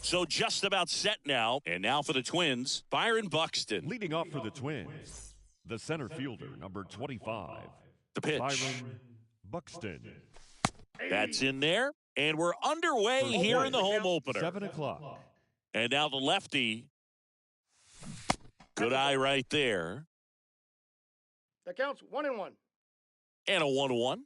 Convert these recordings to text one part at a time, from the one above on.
So just about set now. And now for the Twins, Byron Buxton. Leading off for the Twins, the center fielder, number 25. The pitch. Byron Buxton. That's in there. And we're underway here in the home opener. 7 o'clock. And now the lefty. Good eye right there. That counts 1-1. And a 1-1.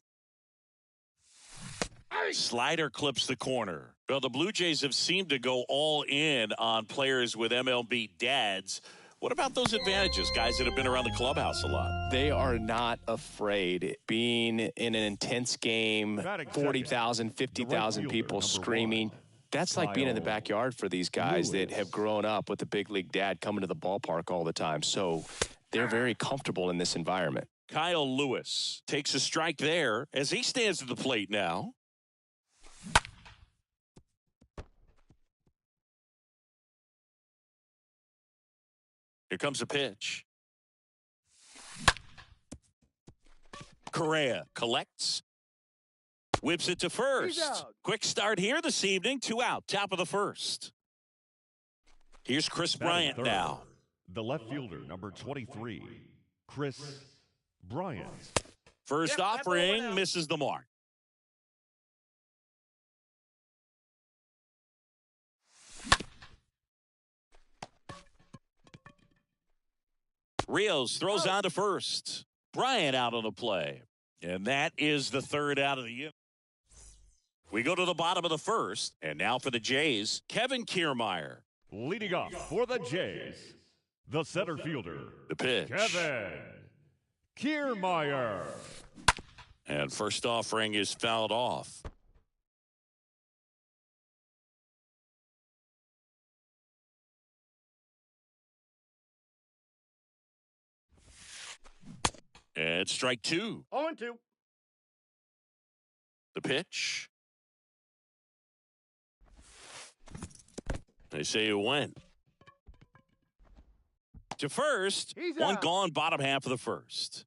Slider clips the corner. Well, the Blue Jays have seemed to go all in on players with MLB dads. What about those advantages, guys that have been around the clubhouse a lot? They are not afraid. Being in an intense game, 40,000, 50,000 people screaming. That's like being in the backyard for these guys that have grown up with a big league dad coming to the ballpark all the time. So they're very comfortable in this environment. Kyle Lewis takes a strike there as he stands at the plate now. Here comes a pitch. Correa collects. Whips it to first. Quick start here this evening. 2 out. Top of the first. Here's Chris Bryant now. The left fielder, number 23, Chris Bryant. First offering misses the mark. Rios throws on to first. Bryant out on the play. And that is the 3rd out of the inning. We go to the bottom of the 1st. And now for the Jays, Kevin Kiermaier. Leading off for the Jays, the center fielder, The pitch. Kevin Kiermaier. And first offering is fouled off. And strike 2. 0-2. The pitch. They say it went. To first. One gone, bottom half of the 1st.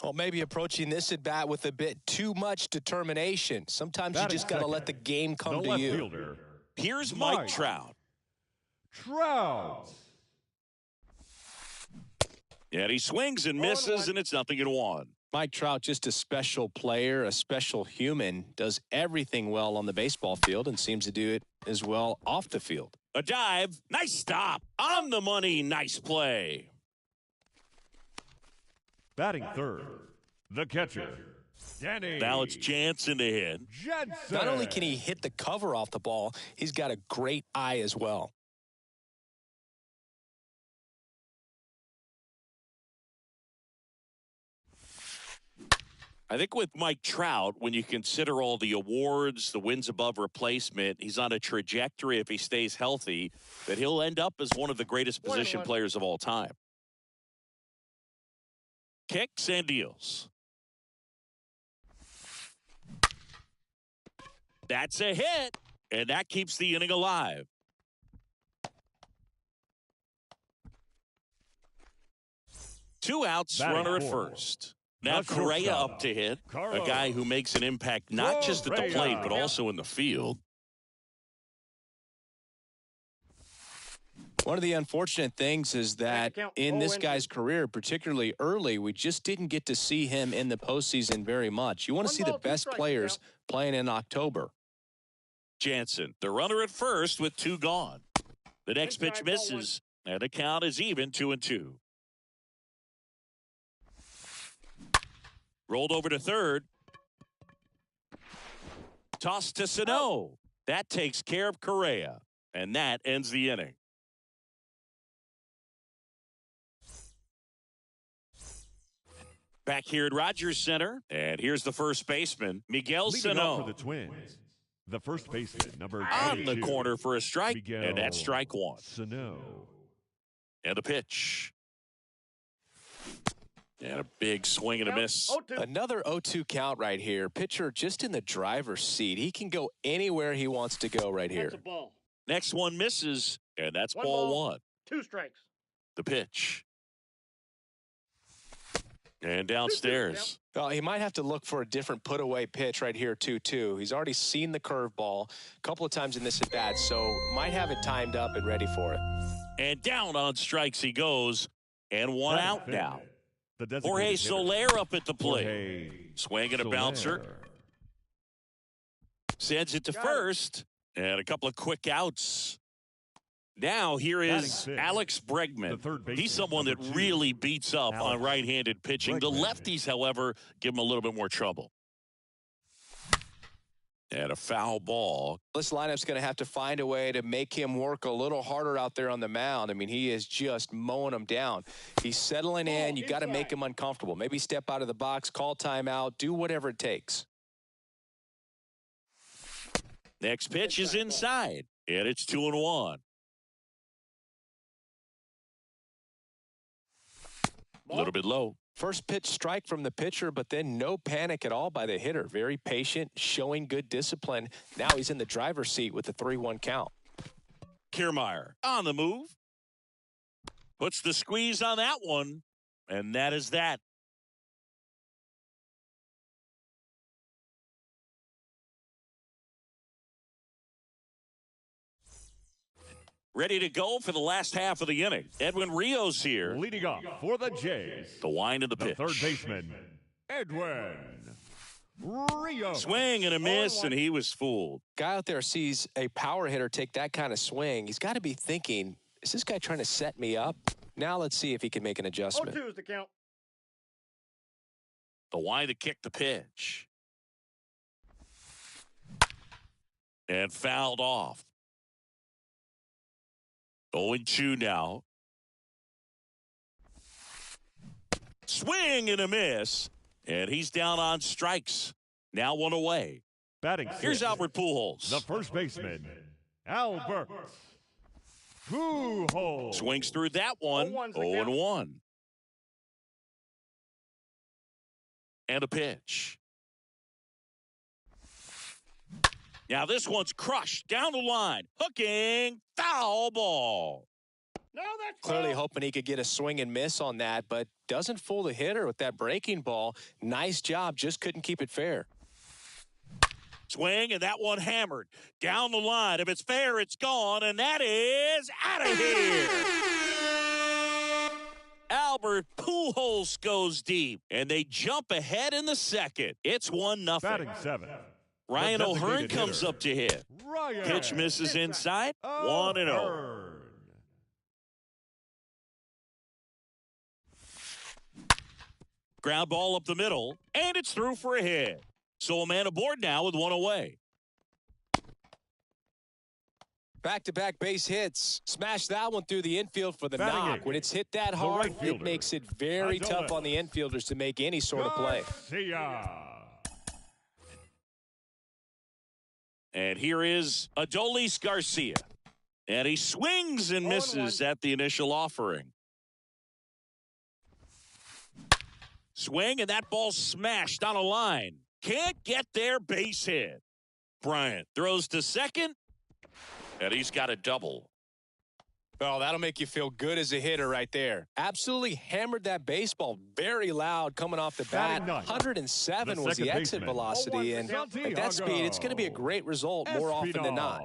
Well, maybe approaching this at bat with a bit too much determination. Sometimes you just got to let the game come to you. Fielder, Here's Mike Trout. Trout. And he swings and misses, and it's 0-1. Mike Trout, just a special player, a special human, does everything well on the baseball field and seems to do it as well off the field. A dive. Nice stop. On the money. Nice play. Batting 3rd, the catcher, Danny. Now it's Jansen to hit. Jensen. Not only can he hit the cover off the ball, he's got a great eye as well. I think with Mike Trout, when you consider all the awards, the wins above replacement, he's on a trajectory, if he stays healthy, that he'll end up as one of the greatest position players of all time. Kicks and deals. That's a hit, and that keeps the inning alive. Two outs, runner at first. Now Correa up to hit, a guy who makes an impact not just at the plate, but also in the field. One of the unfortunate things is that in this guy's career, particularly early, we just didn't get to see him in the postseason very much. You want to see the best players playing in October. Jansen, the runner at first with 2 gone. The next pitch misses, and the count is even 2-2. Rolled over to third. Toss to Sano. That takes care of Correa, and that ends the inning. Back here at Rogers Center, and here's the first baseman, Miguel Sano. For the Twins, the first baseman, number on 22, the corner for a strike, Miguel and that's strike 1. Sano. And the pitch. And a big swing and a miss. Another 0-2 count right here. Pitcher just in the driver's seat. He can go anywhere he wants to go right here. Next one misses, and that's ball 1. 2 strikes. The pitch. And downstairs. Well, he might have to look for a different put-away pitch right here, 2-2. He's already seen the curveball a couple of times in this at-bat, so might have it timed up and ready for it. And down on strikes he goes, and one out now. Jorge hitter, Soler up at the plate. Jorge Swinging a Soler. bouncer. Sends it to first, and a couple of quick outs. Now here is Alex Bregman. He's someone that really beats up on right-handed pitching. The lefties, however, give him a little bit more trouble. And a foul ball. This lineup's going to have to find a way to make him work a little harder out there on the mound. I mean, he is just mowing them down. He's settling in. You got to make him uncomfortable. Maybe step out of the box, call timeout, do whatever it takes. Next pitch is inside, and it's 2-1. A little bit low. First pitch strike from the pitcher, but then no panic at all by the hitter. Very patient, showing good discipline. Now he's in the driver's seat with the 3-1 count. Kiermaier on the move. Puts the squeeze on that one, and that is that. Ready to go for the last half of the inning. Edwin Rios here. Leading off for the Jays. The wind of the pitch. Third baseman, Edwin Rios. Swing and a miss, and he was fooled. Guy out there sees a power hitter take that kind of swing. He's got to be thinking, is this guy trying to set me up? Now let's see if he can make an adjustment. 0-2 is the count. The wind to kick the pitch. And fouled off. 0-2 now. Swing and a miss. And he's down on strikes. Now one away. Batting Here's sixth, Albert Pujols. the first baseman, Albert Pujols. Swings through that one. 0-1. And a pitch. Now this one's crushed down the line. Hooking, foul ball. No, that's Clearly foul. hoping he could get a swing and miss on that, but doesn't fool the hitter with that breaking ball. Nice job, just couldn't keep it fair. Swing, and that one hammered down the line. If it's fair, it's gone, and that is out of here. Albert Pujols goes deep, and they jump ahead in the second. It's 1-0. Batting seventh, Ryan the O'Hearn designated comes hitter, up to hit. Ryan Pitch misses inside. 1-0. O'Hearn. Ground ball up the middle, and it's through for a hit. So a man aboard now with one away. Back-to-back base hits. Smash that one through the infield for the Batting knock. eighth, When it's hit that the hard, right it fielder, makes it very tough Adolis on the infielders to make any sort of play. Garcia. And here is Adolis Garcia. And he swings and misses at the initial offering. Swing, and that ball smashed on a line. Can't get there, base hit. Bryant throws to second, and he's got a double. Oh, that'll make you feel good as a hitter right there. Absolutely hammered that baseball very loud coming off the bat. Batting ninth, 107 the was the second exit baseman, velocity, and at that speed, it's going to be a great result more often than not.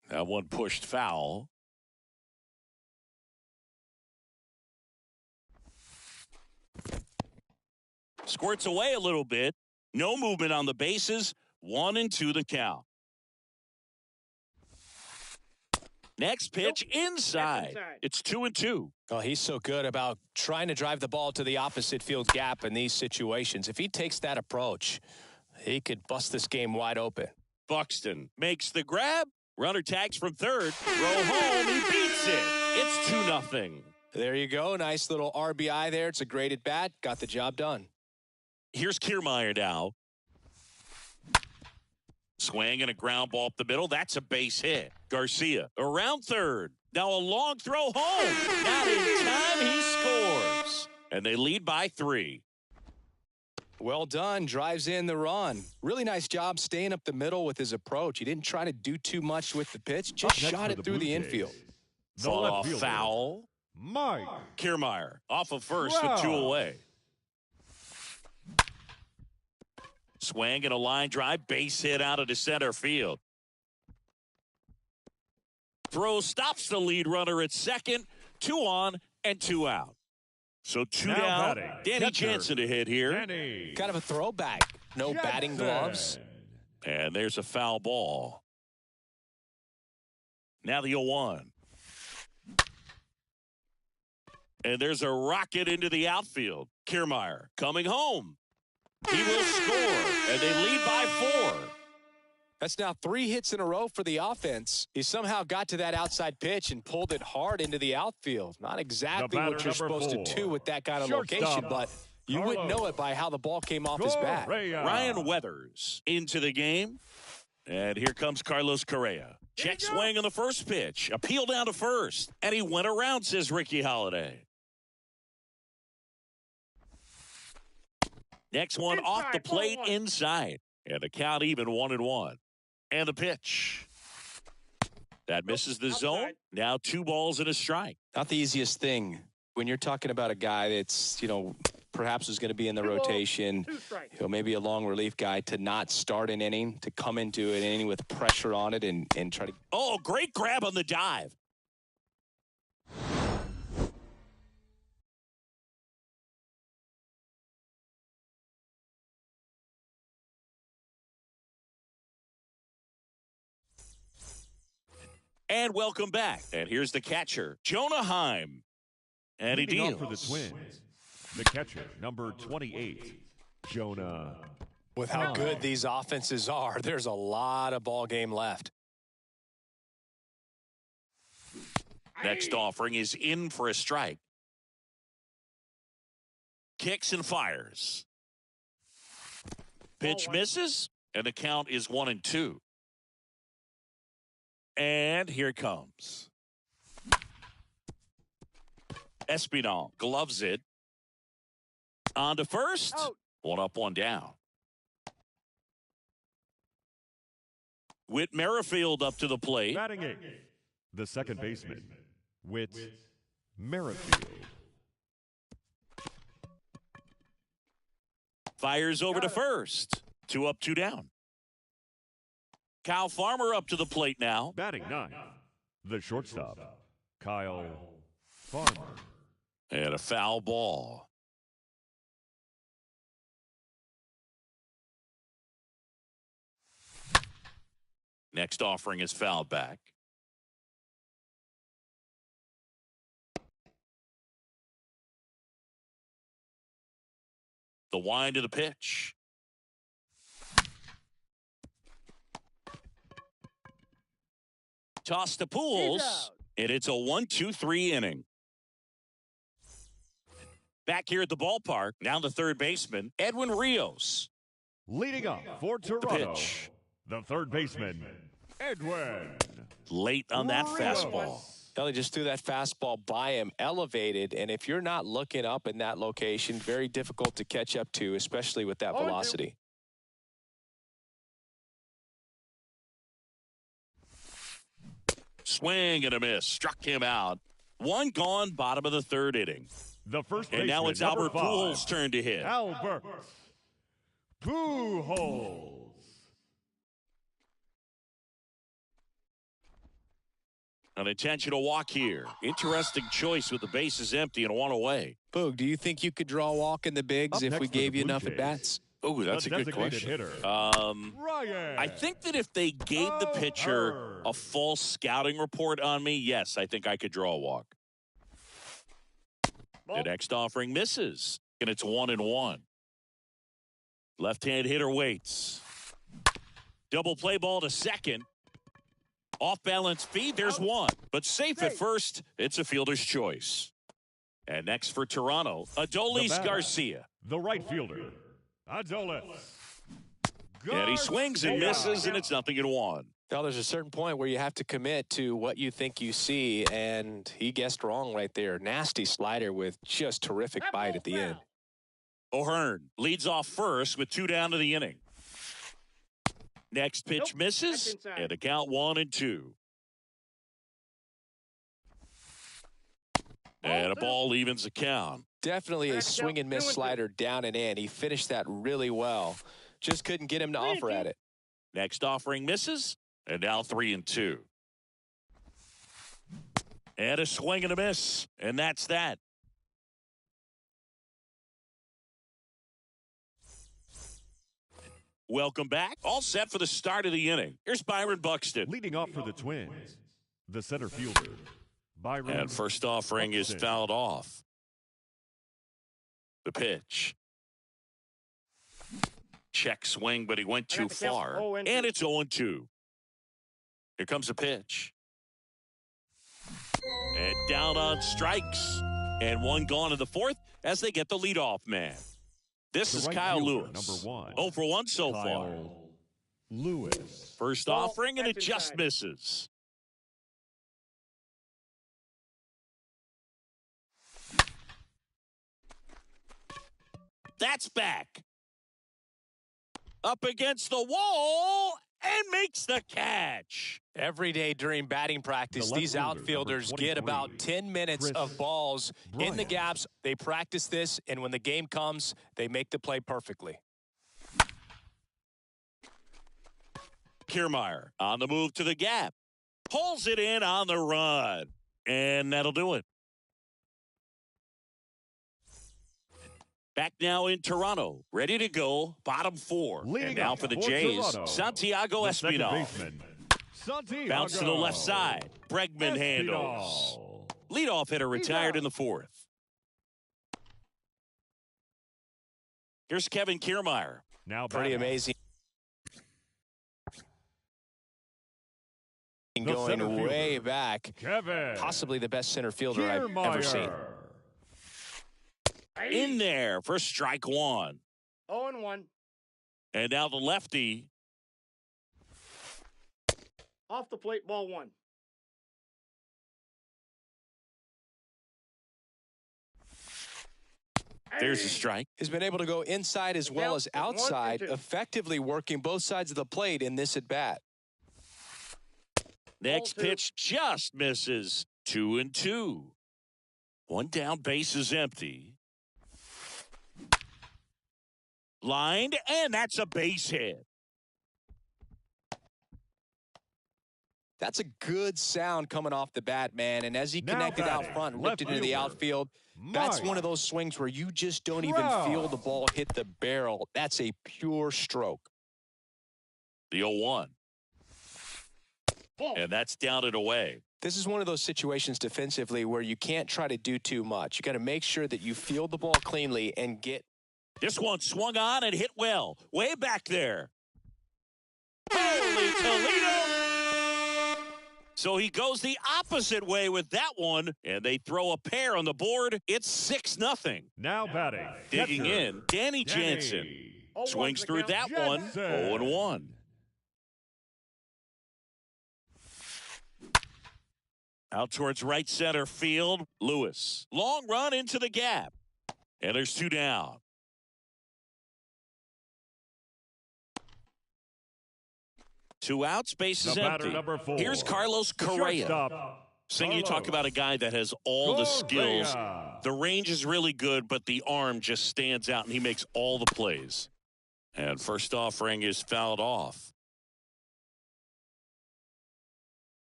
That one pushed foul. Squirts away a little bit. No movement on the bases. 1-2 the count. Next pitch inside. It's 2-2. Oh, he's so good about trying to drive the ball to the opposite field gap in these situations. If he takes that approach, he could bust this game wide open. Buxton makes the grab. Runner tags from third. Throw home. He beats it. It's 2-0. There you go. Nice little RBI there. It's a great at bat. Got the job done. Here's Kiermaier now. Swing and a ground ball up the middle. That's a base hit. Garcia around third. Now a long throw home. Not in time. He scores. And they lead by 3. Well done. Drives in the run. Really nice job staying up the middle with his approach. He didn't try to do too much with the pitch. Just shot it through the infield. Fall off foul. Mike Kiermaier off of first with 2 away. Swing and a line drive, base hit out into center field. Throw stops the lead runner at second. 2 on and 2 out. So 2 down. Batting, Danny Jansen to hit here. Danny Kind of a throwback. No Jansen. batting gloves. And there's a foul ball. Now the 0-1. And there's a rocket into the outfield. Kiermaier coming home. He will score, and they lead by 4. That's now 3 hits in a row for the offense. He somehow got to that outside pitch and pulled it hard into the outfield. Not exactly what you're supposed to do with that kind of location, but you wouldn't know it by how the ball came off his bat. Ryan Weathers into the game. And here comes Carlos Correa. Check swing on the first pitch. Appeal down to first. And he went around, says Ricky Holiday. Next one off the plate inside. And the count even 1-1. And the pitch. That misses the zone. Now 2 balls and a strike. Not the easiest thing when you're talking about a guy that's, perhaps is going to be in the rotation, maybe a long relief guy, to not start an inning, to come into an inning with pressure on it and try to. Oh, great grab on the dive. And welcome back. And here's the catcher, Jonah Heim. And he deals. For the Twins, the catcher, number 28, Jonah. With how good these offenses are, there's a lot of ball game left. Next offering is in for a strike. Kicks and fires. Pitch misses, and the count is 1-2. And here it comes. Espinal gloves it. On to first. Out. 1 up, 1 down. Whit Merrifield up to the plate. Batting 8, the second baseman, Whit Merrifield. Fires over to first. 2 up, 2 down. Kyle Farmer up to the plate now. Batting 9, the shortstop, Kyle Farmer. And a foul ball. Next offering is fouled back. The wind of the pitch. Toss to Pujols, and it's a 1-2-3 inning. Back here at the ballpark, now the third baseman, Edwin Rios. Leading up for Toronto, the third baseman, Edwin. Late on that fastball. They just threw that fastball by him, elevated, and if you're not looking up in that location, very difficult to catch up to, especially with that velocity. Swing and a miss. Struck him out. 1 gone, bottom of the third inning. The first baseman, and now it's Albert Pujols' turn to hit. Albert Pujols. An intentional walk here. Interesting choice with the bases empty and 1 away. Boog, do you think you could draw a walk in the bigs if we gave you enough at bats? Oh, that's a good question. Hitter, I think that if they gave the pitcher a false scouting report on me, yes, I think I could draw a walk. The next offering misses, and it's 1-1. Left-hand hitter waits. Double play ball to second. Off-balance feed, there's 1. But safe at first, it's a fielder's choice. And next for Toronto, Adolis Garcia. The right fielder, Adolis. And he swings and misses, and it's 0-1. Now, there's a certain point where you have to commit to what you think you see, and he guessed wrong right there. Nasty slider with just terrific bite at the end. O'Hearn leads off first with 2 down to the inning. Next pitch misses, and a count 1-2. And a ball evens the count. Definitely a swing and miss slider down and in. He finished that really well. Just couldn't get him to offer at it. Next offering misses, and now 3-2. And a swing and a miss, and that's that. Welcome back. All set for the start of the inning. Here's Byron Buxton. Leading off for the Twins, the center fielder, Byron. And first offering is fouled off. The pitch. Check swing, but he went too far. And it's 0-2. Here comes the pitch. And down on strikes. And one gone in the fourth as they get the leadoff man. This is Kyle Lewis. Number 1. 0 for 1 so far. Lewis. First offering, and it just misses. That's back. Up against the wall and makes the catch. Every day during batting practice, these outfielders get about 10 minutes of balls in the gaps. They practice this, and when the game comes, they make the play perfectly. Kiermaier on the move to the gap. Pulls it in on the run. And that'll do it. Back now in Toronto, ready to go, bottom 4. Leading and now for the Jays, Toronto, Santiago Espinal. Bounce to the left side. Bregman handles. Leadoff hitter retired in the 4th. Here's Kevin Kiermaier. Now pretty amazing. Going way back. Kevin. Possibly the best center fielder I've ever seen. In there for strike 1. 0-1. And now the lefty. Off the plate, ball 1. There's a strike. He's been able to go inside as well as outside, effectively working both sides of the plate in this at-bat. Next pitch just misses. 2-2. One down, base is empty. Lined, and that's a base hit. That's a good sound coming off the bat, man. And as he connected out front and ripped it into the outfield, that's one of those swings where you just don't even feel the ball hit the barrel. That's a pure stroke. The 0-1. And that's down and away. This is one of those situations defensively where you can't try to do too much. You got to make sure that you field the ball cleanly and get. This one swung on and hit well. Way back there. Holy Toledo! So he goes the opposite way with that one, and they throw a pair on the board. It's 6-0. Now batting. Digging in, Danny Jansen. Swings through that one. 0-1. Out towards right center field, Lewis. Long run into the gap. And there's 2 down. Two outs, base is empty. Here's Carlos Correa. Seeing you talk about a guy that has all the skills. The range is really good, but the arm just stands out, and he makes all the plays. And first offering is fouled off.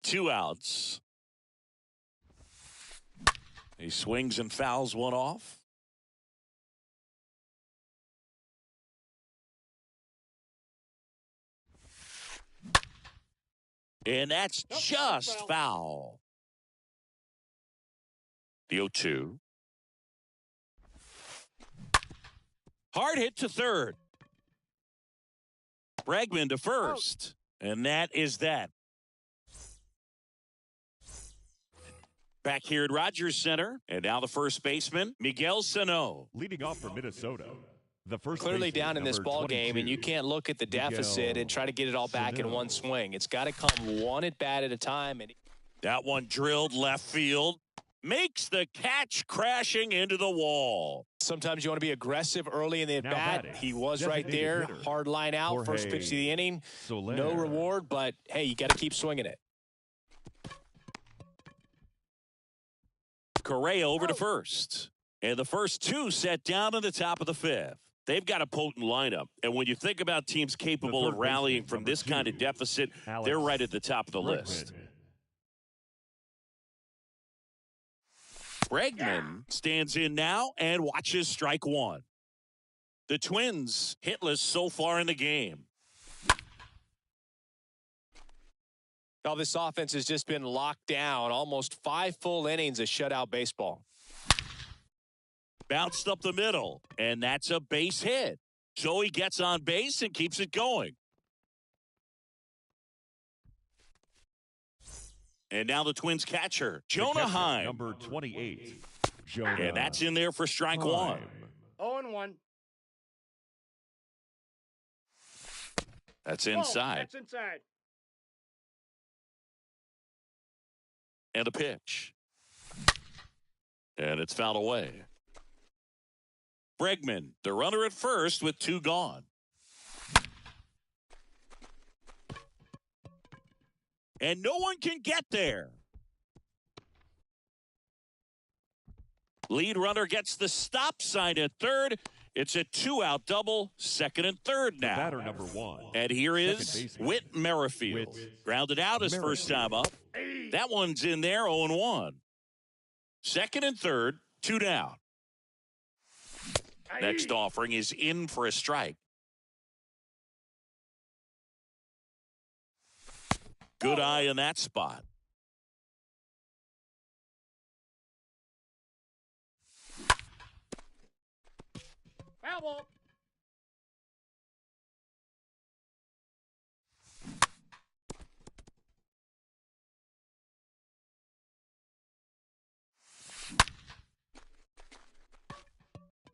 2 outs. He swings and fouls one off. And that's just foul. The 0-2. Hard hit to third. Bregman to first. And that is that. Back here at Rogers Center, and now the first baseman, Miguel Sano. Leading off for Minnesota. The first clearly down in this ball game, and you can't look at the deficit and try to get it all back in one swing. It's got to come one at bat at a time. And that one drilled left field. Makes the catch, crashing into the wall. Sometimes you want to be aggressive early in the at-bat. He was right there. Hard line out. First pitch of the inning. No reward, but, hey, you got to keep swinging it. Correa over to first. And the first two set down in the top of the fifth. They've got a potent lineup. And when you think about teams capable of rallying from this kind of deficit, they're right at the top of the list. Bregman stands in now and watches strike one. The Twins hitless so far in the game. Now this offense has just been locked down. Almost 5 full innings of shutout baseball. Bounced up the middle, and that's a base hit. So he gets on base and keeps it going. And now the Twins catcher, Jonah Heim. Number 28, Jonah. And that's in there for strike one. 0-1. That's inside. That's inside. And a pitch. And it's fouled away. Bregman, the runner at first with 2 gone. And no one can get there. Lead runner gets the stop sign at third. It's a 2-out double, second and third now. Batter number 1. And here is Whit Merrifield. Grounded out his first time up. That one's in there, 0-1. Second and third, 2 down. Next offering is in for a strike. Good eye in that spot. Foul ball.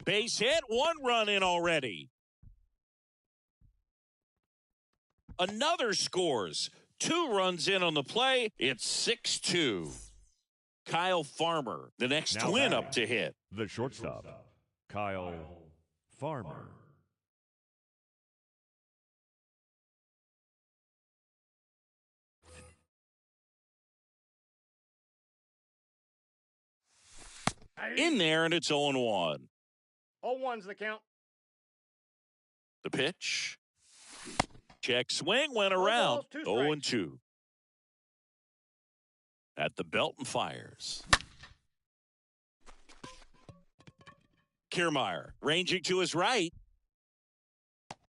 Base hit, 1 run in already. Another scores. 2 runs in on the play. It's 6-2. Kyle Farmer, the next Now Twin up to hit. The shortstop, Kyle Farmer. In there, and it's 0-1. 0-1's the count. The pitch. Check swing, went No around. balls, 2 strikes. 0-2. At the belt and fires. Kiermaier ranging to his right.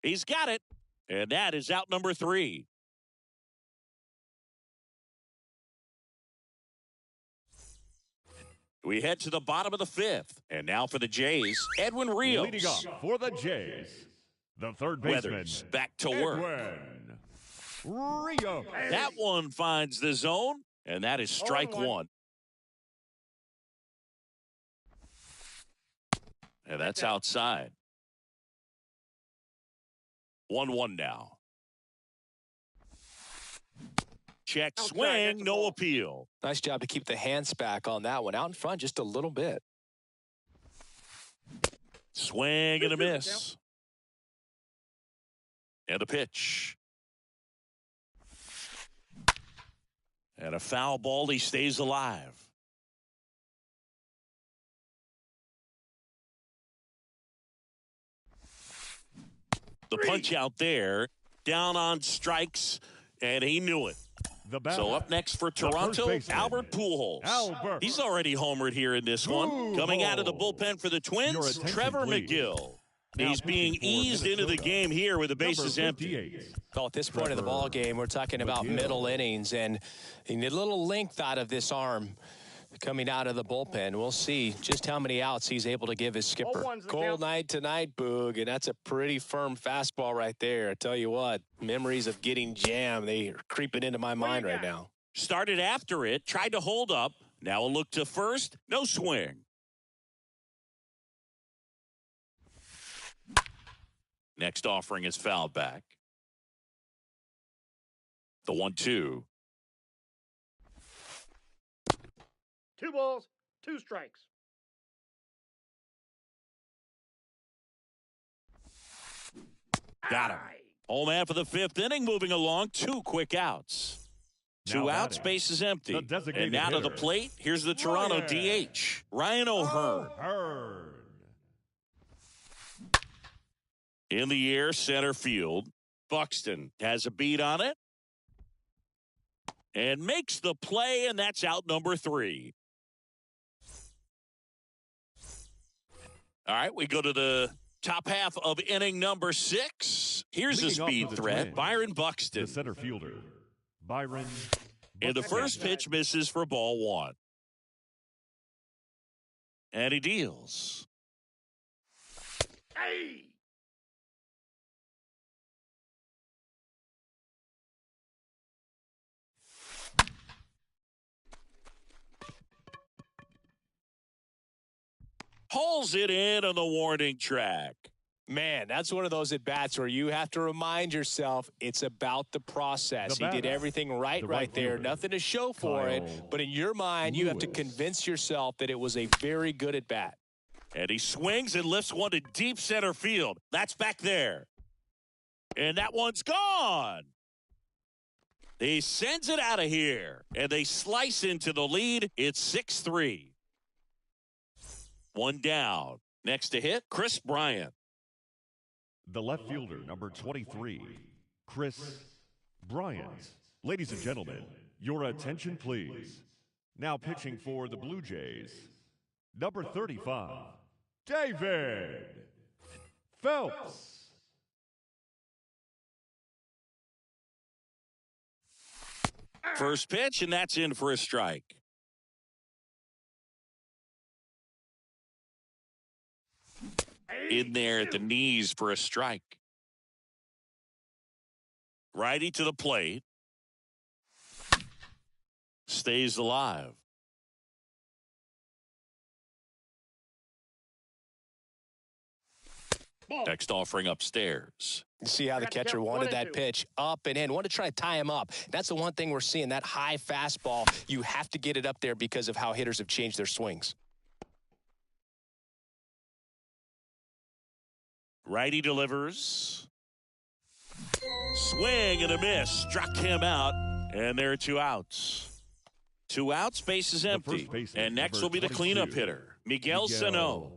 He's got it. And that is out number 3. We head to the bottom of the 5th. And now for the Jays, Edwin Rios. Leading off for the Jays, the third baseman, Weathers back to work. Edwin Rios. That one finds the zone, and that is strike 0-1. 1. And that's outside. 1-1 now. Check Outside, swing, that's a no ball. appeal. Nice job to keep the hands back on that one. Out in front just a little bit. Swing and a miss. And a pitch. And a foul ball, he stays alive. The punch out there, down on strikes, and he knew it. The batter, So up next for the first Toronto, baseman, Albert Pujols. Albert. He's already homered here in this one. Coming out of the bullpen for the Your Twins, attention, Trevor please. McGill. Now He's being pitching for eased into the Minnesota, game here with the number bases empty. 58. Well, at this point of the ball game, we're talking about McGill. middle innings, and you need a little length out of this arm coming out of the bullpen. We'll see just how many outs he's able to give his skipper. 0-1's the Cold count. night tonight, Boog, and that's a pretty firm fastball right there. I tell you what, memories of getting jammed, they are creeping into my mind right now. Started after it, tried to hold up. Now a look to first, no swing. Next offering is fouled back. The 1-2. 2 balls, 2 strikes. Got him. Home man for the 5th inning, moving along, 2 quick outs. Two outs, base is empty. And now to the plate, here's the Toronto DH, Ryan O'Hearn. In the air, center field. Buxton has a beat on it. And makes the play, and that's out number 3. All right, we go to the top half of inning number 6. Here's a speed threat, Byron Buxton. The center fielder, Byron Buxton. And the first pitch misses for ball 1. And he deals. Hey! Pulls it in on the warning track. Man, that's one of those at-bats where you have to remind yourself it's about the process. He did everything right there. Nothing to show for it. But in your mind, you have to convince yourself that it was a very good at-bat. And he swings and lifts one to deep center field. That's back there. And that one's gone. He sends it out of here. And they slice into the lead. It's 6-3. One down. Next to hit, Chris Bryant. The left fielder, number 23, Chris Bryant. Ladies and gentlemen, your attention, please. Now pitching for the Blue Jays, number 35, David Phelps. First pitch, and that's in for a strike. In there at the knees for a strike. Righty to the plate. Stays alive. Next offering upstairs. You see how the catcher wanted that pitch up and in. Wanted to try to tie him up. That's the one thing we're seeing, that high fastball. You have to get it up there because of how hitters have changed their swings. Righty delivers. Swing and a miss. Struck him out. And there are 2 outs. 2 outs, base is empty. And next will be the cleanup hitter, Miguel Sano.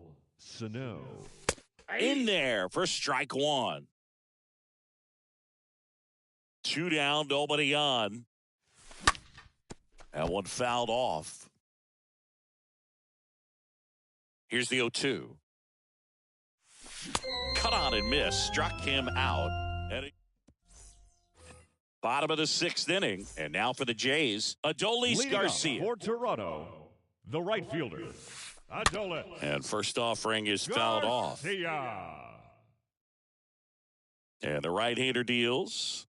In there for strike 1. 2 down, nobody on. That one fouled off. Here's the 0-2. Cut on and miss. Struck him out. Bottom of the 6th inning. And now for the Jays, Adolis Garcia. For Toronto, the right fielder, Adolis. And first offering is fouled off. And the right-hander deals.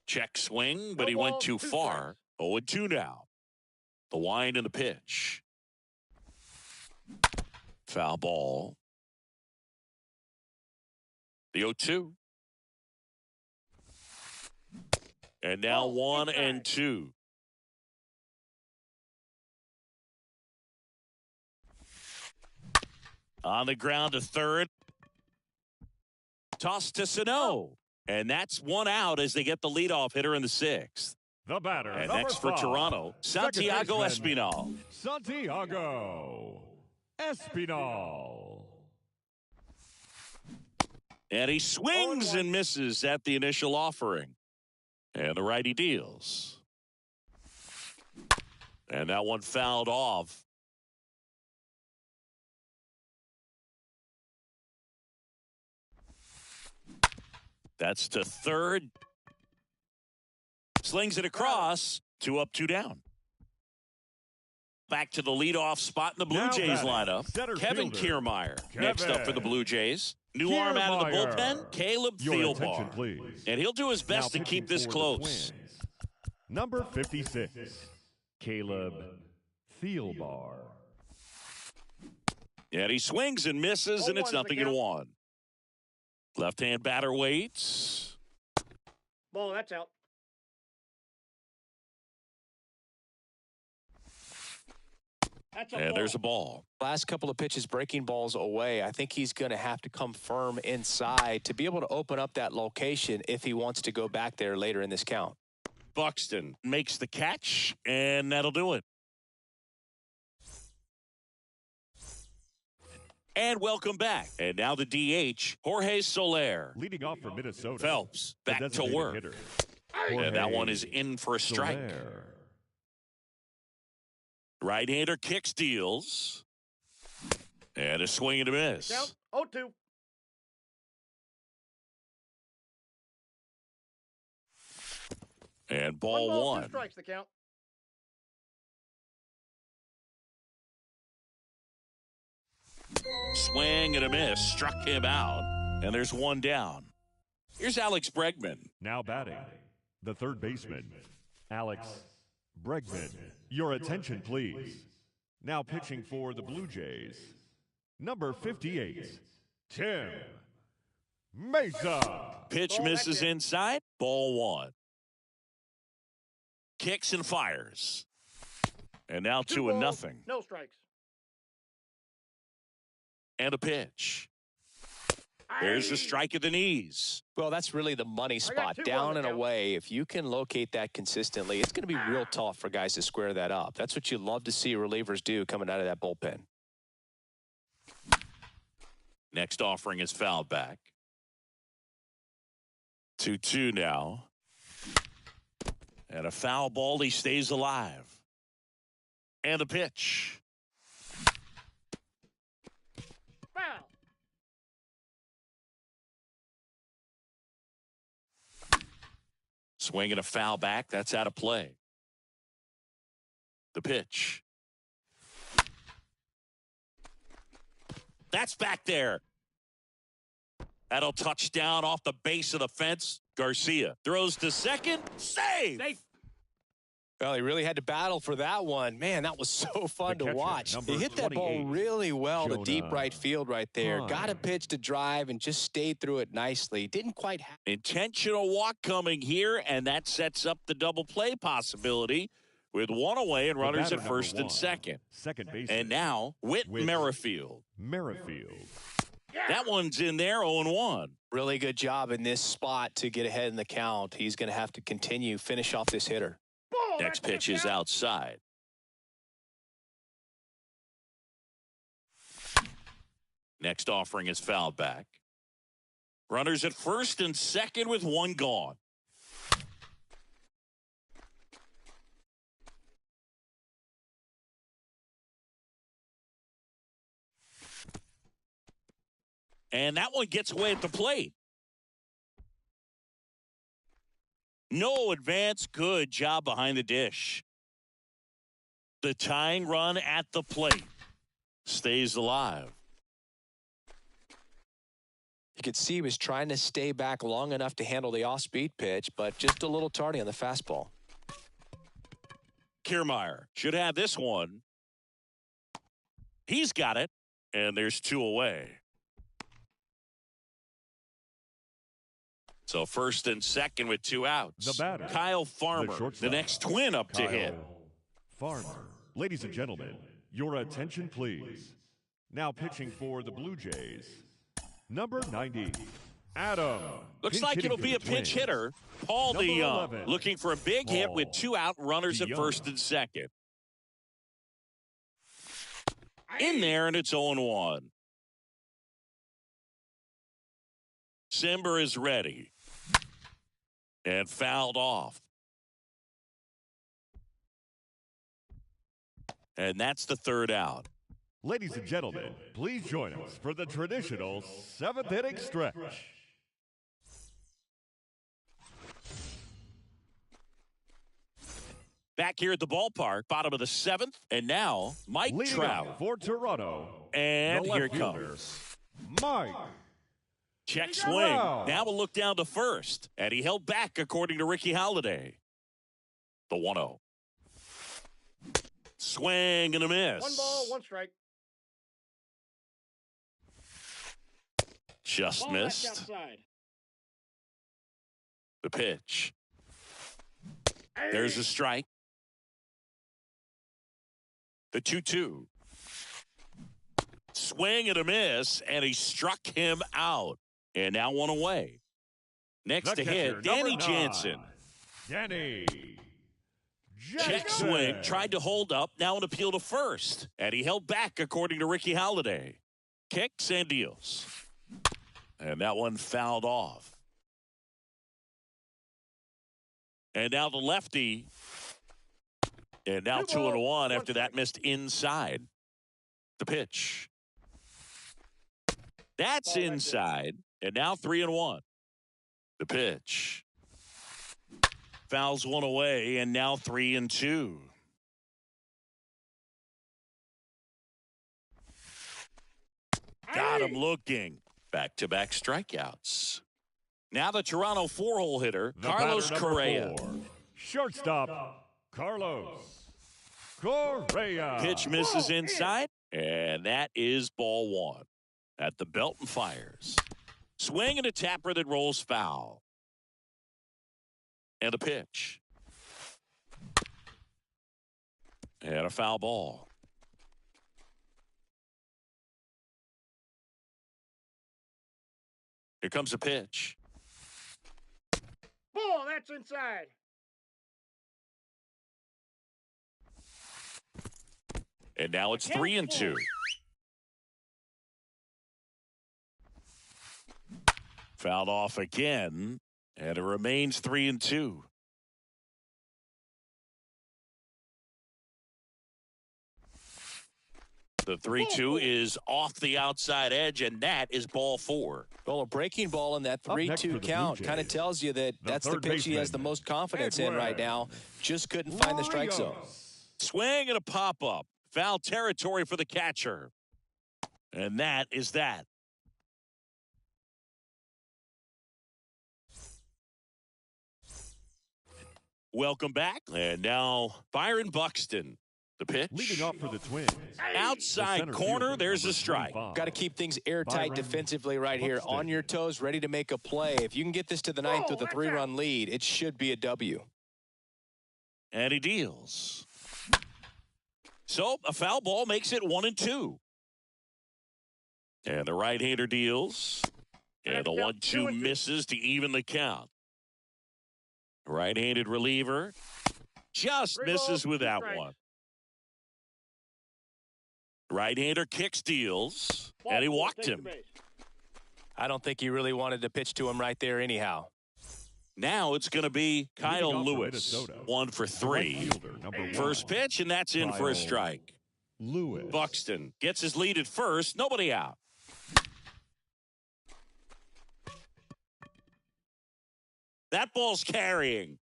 Check swing, but he went too far. 0-2 now. The wind and the pitch. Foul ball. The 0-2. And now 1-2. On the ground to third. Toss to Sano. And that's 1 out as they get the leadoff hitter in the 6th. The batter. And next for Toronto, Santiago Espinal. Santiago Espinal. And he swings and misses at the initial offering. And the righty deals. And that one fouled off. That's to third. Slings it across. 2 up, 2 down. Back to the leadoff spot in the Blue Jays lineup. Kevin Kiermaier next up for the Blue Jays. New arm out of the bullpen, Caleb Thielbar. And he'll do his best to keep this close. Number 56, Caleb Thielbar. And he swings and misses, and it's 0-1. Left-hand batter waits. Ball, that's out. And there's a ball. Last couple of pitches breaking balls away. I think he's going to have to come firm inside to be able to open up that location if he wants to go back there later in this count. Buxton makes the catch, and that'll do it. And welcome back. And now the DH, Jorge Soler. Leading off for Minnesota. Phelps back to work. Hitter, And that one is in for a strike. Soler. Right-hander kicks, deals. And a swing and a miss. Count 0-2. And ball One. one. 2 strikes the count. Swing and a miss. Struck him out. And there's one down. Here's Alex Bregman. Now batting, the third baseman, Alex Bregman. Your attention, please. Now pitching for the Blue Jays, number 58, Tim Mesa. Pitch Ball misses back in. inside. Ball one. Kicks and fires. And now 2 2-0. balls, no strikes. And a pitch. There's the strike at the knees. Well, that's really the money spot, 2 on down the and count. away. If you can locate that consistently, it's going to be real tough for guys to square that up. That's what you love to see relievers do coming out of that bullpen. Next offering is fouled back. 2-2 now. And a foul ball. He stays alive. And a pitch. Foul. Swing and a foul back. That's out of play. The pitch. That's back there. That'll touch down off the base of the fence. Garcia throws to second. Save! Safe. Well, he really had to battle for that one. Man, that was so fun The to catcher, watch. number He hit that ball 28, really well to deep Jonah right field right there. Heim. Got a pitch to drive and just stayed through it nicely. Didn't quite have. Intentional walk coming here, and that sets up the double play possibility with one away and The runners batter, at first number and 1, second. second base. And now, Whit Whit Merrifield. Merrifield. That one's in there, 0-1. Really good job in this spot to get ahead in the count. He's going to have to continue, finish off this hitter. Ball. Next That's pitch the is count. outside. Next offering is fouled back. Runners at first and second with one gone. And that one gets away at the plate. No advance. Good job behind the dish. The tying run at the plate stays alive. You could see he was trying to stay back long enough to handle the off-speed pitch, but just a little tardy on the fastball. Kiermaier should have this one. He's got it, and there's 2 away. So first and second with 2 outs. The batter, Kyle Farmer, the the shortstop, next twin up to Kyle hit. Farmer. Ladies and gentlemen, your attention, please. Now pitching for the Blue Jays, number 90, Adam. Looks Pinch like hitting it'll for be the a pinch Twins. hitter. Paul Number DeYoung 11, looking for a big hit with Paul 2 out, runners at DeYoung. first and second. In there, and it's 0-1. Simber is ready. And fouled off. And that's the 3rd out. Ladies and gentlemen, please join us for the traditional 7th inning stretch. Back here at the ballpark, bottom of the 7th, and now Mike Leading Trout. off for Toronto, And the here left it fielder, comes. Mike. Check swing. Trout. Now we'll look down to first. And he held back, according to Ricky Holiday. The 1-0. Swing and a miss. 1 ball, 1 strike. Just Ball back missed. outside. The pitch. There's a strike. The 2-2. Swing and a miss, and he struck him out. And now 1 away. Next The to catcher, hit, Danny number 9, Jansen. Danny Check Jackson. swing, tried to hold up, now an appeal to first. And he held back, according to Ricky Halliday. Kicks and deals. And that one fouled off. And now the lefty. And now 2-1 after that missed inside. The pitch. That's inside. And now 3-1. The pitch. Fouls one away, and now 3-2. Got him looking. Back-to-back strikeouts. Now the Toronto four-hole hitter, The Carlos batter, number Correa. 4, shortstop, Carlos Correa. Pitch misses inside, and that is ball one. At the belt and fires. Swing and a tapper that rolls foul. And a pitch. And a foul ball. Here comes a pitch. Ball, that's inside. And now it's 3-2. Fouled off again, and it remains 3-2. The 3-2 is off the outside edge, and that is ball four. Well, a breaking ball in that Up next 3-2 for the count Blue kind of Jays, tells you that that's the third pitch he has the baseman, most confidence in right now. Just couldn't find the strike zone. Swing and a pop-up. Foul territory for the catcher. And that is that. Welcome back. And now Byron Buxton. The pitch. Leading off for the Twins. Outside center corner, fielder, there's a number strike. 25. Got to keep things airtight Byron defensively right here. Buxton. On your toes, ready to make a play. If you can get this to the ninth with a 3-run lead, it should be a W. And he deals. So a foul ball makes it 1-2. And the right-hander deals. And the 1-2 misses to even the count. Right-handed reliever just misses with that one. Right-hander kicks, deals, and he walked him. I don't think he really wanted to pitch to him right there anyhow. Now it's going to be Kyle Leading off for Lewis, Minnesota, 1 for the 3. right fielder, number First 1, pitch, and that's in for a Kyle strike. Lewis. Buxton gets his lead at first, nobody out. That ball's carrying.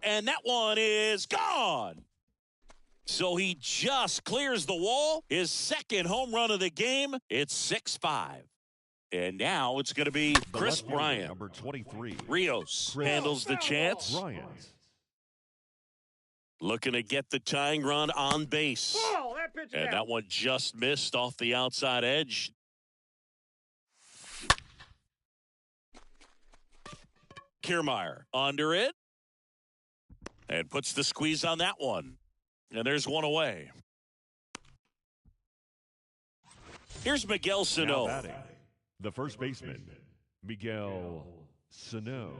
And that one is gone. So he just clears the wall. His second home run of the game. It's 6-5. And now it's going to be The Chris left fielder, Bryant. number 23. Rios Chris handles the chance. Bryant. Looking to get the tying run on base. Ball, that pitch is And out. that one just missed off the outside edge. Kiermaier under it. And puts the squeeze on that one. And there's one away. Here's Miguel Now Sano. batting, the first baseman, Miguel Sano.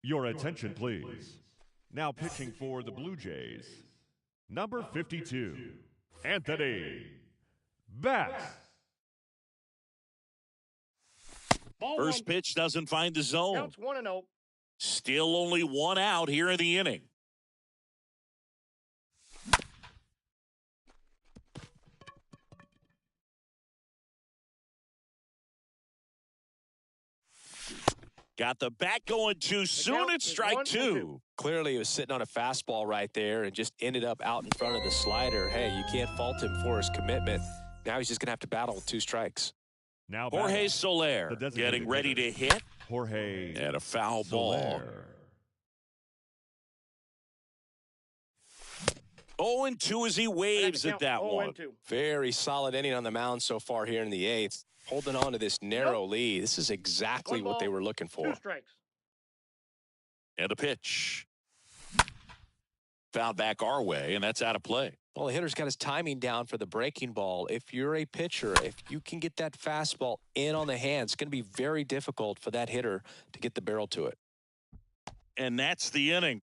Your attention, please. Now pitching for the Blue Jays, number 52, Anthony Bass. Ball First one. pitch doesn't find the zone. Counts 1-0. Still only one out here in the inning. Got the bat going too soon. count It's is strike 1-2. 2. Clearly, he was sitting on a fastball right there and just ended up out in front of the slider. Hey, you can't fault him for his commitment. Now he's just going to have to battle with 2 strikes. Now Jorge batting, Soler the designated getting ready to hitter. hit. Jorge And a foul ball. Soler. 0-2 as he waves at that one. 0-2. Very solid inning on the mound so far here in the 8th. Holding on to this narrow lead. This is exactly One what they ball, were looking for. 2 strikes. And a pitch. Fouled back our way, and that's out of play. Well, the hitter's got his timing down for the breaking ball. If you're a pitcher, if you can get that fastball in on the hands, it's going to be very difficult for that hitter to get the barrel to it. And that's the inning.